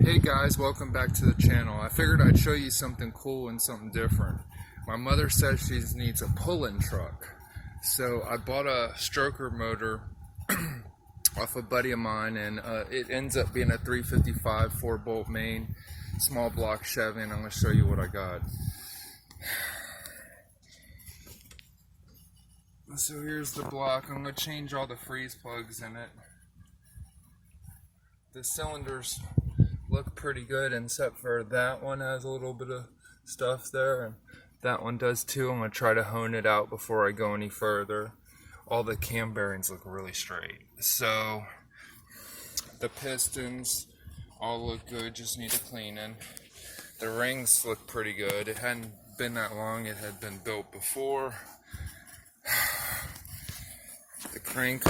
Hey guys, welcome back to the channel. I figured I'd show you something cool and something different. My mother says she needs a pull-in truck. So I bought a stroker motor off a buddy of mine, and it ends up being a 355 4-bolt main small block Chevy, and I'm going to show you what I got. So here's the block. I'm going to change all the freeze plugs in it. The cylinders look pretty good, except for that one has a little bit of stuff there, and that one does too. I'm going to try to hone it out before I go any further. All the cam bearings look really straight. So the pistons all look good, just need a cleaning. The rings look pretty good. It hadn't been that long, it had been built before. The crank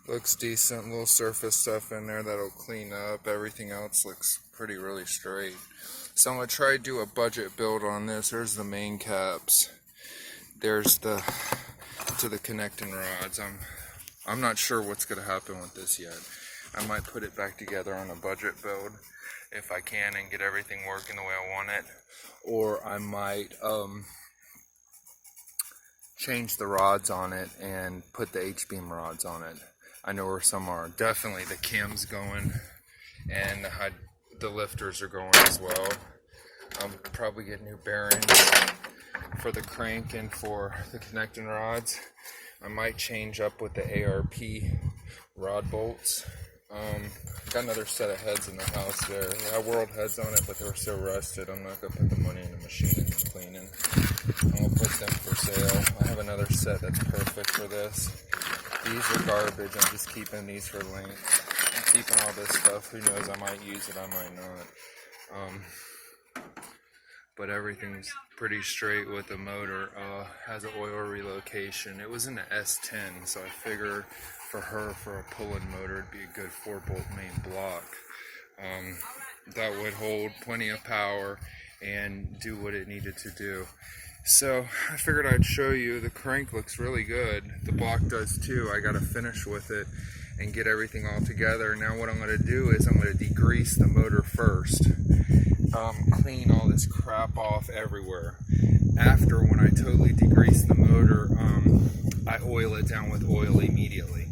looks decent, little surface stuff in there that'll clean up. Everything else looks really straight. So I'm going to try to do a budget build on this. There's the main caps. There's the connecting rods. I'm not sure what's going to happen with this yet. I might put it back together on a budget build if I can and get everything working the way I want it. Or I might change the rods on it and put the H-beam rods on it. I know where some are. Definitely the cam's going, and the lifters are going as well. Probably get new bearings for the crank and for the connecting rods. I might change up with the ARP rod bolts. Got another set of heads in the house there. I whirled heads on it, but they were so rusted. I'm not going to put the money in the machine and cleaning. I'll put them for sale. I have another set that's perfect for this. These are garbage. I'm just keeping these for length. I'm keeping all this stuff. Who knows? I might use it. I might not. But everything's pretty straight with the motor. Has an oil relocation. It was in the S10, so I figure for her, for a pull-in motor, it'd be a good 4-bolt main block. That would hold plenty of power and do what it needed to do. So I figured I'd show you. The crank looks really good. The block does too. I got to finish with it and get everything all together. Now what I'm going to do is I'm going to degrease the motor first. Clean all this crap off everywhere. After, when I totally degrease the motor, I oil it down with oil immediately.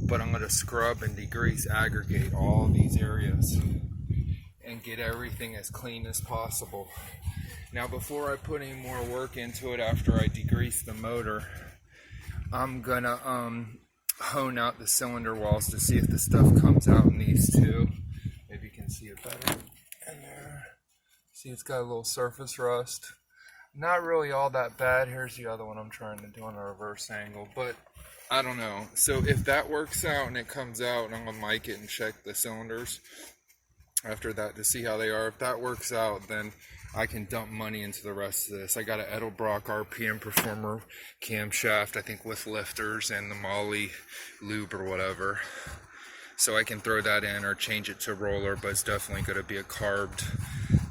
But I'm going to scrub and degrease, aggregate all of these areas and get everything as clean as possible. Now before I put any more work into it, after I degrease the motor, I'm gonna hone out the cylinder walls to see if the stuff comes out in these two. Maybe you can see it better in there. See, it's got a little surface rust. Not really all that bad. Here's the other one I'm trying to do on a reverse angle, but I don't know. So if that works out and it comes out, I'm gonna mic it and check the cylinders after that to see how they are. If that works out, then I can dump money into the rest of this. I got an Edelbrock RPM Performer camshaft, I think with lifters and the Molly lube or whatever. So I can throw that in or change it to roller, but it's definitely going to be a carbed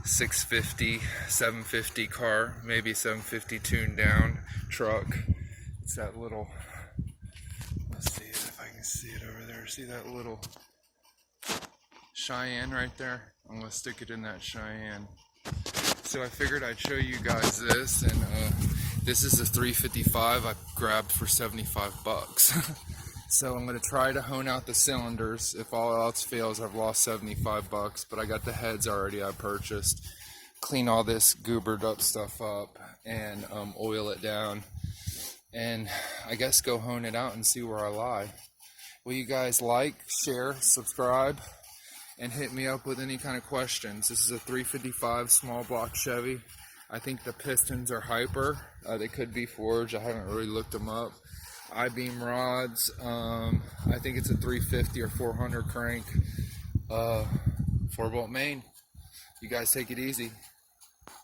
650, 750 car, maybe 750 tuned down truck. It's that little, let's see if I can see it over there. See that little Cheyenne right there? I'm going to stick it in that Cheyenne. So I figured I'd show you guys this, and this is a 355 I grabbed for 75 bucks. So I'm going to try to hone out the cylinders. If all else fails, I've lost 75 bucks, but I got the heads already I purchased. Clean all this goobered up stuff up and oil it down, and I guess go hone it out and see where I lie. Will you guys like, share, subscribe, and hit me up with any kind of questions? This is a 355 small block Chevy. I think the pistons are hyper. They could be forged. I haven't really looked them up. I-beam rods. I think it's a 350 or 400 crank. 4-bolt main. You guys take it easy.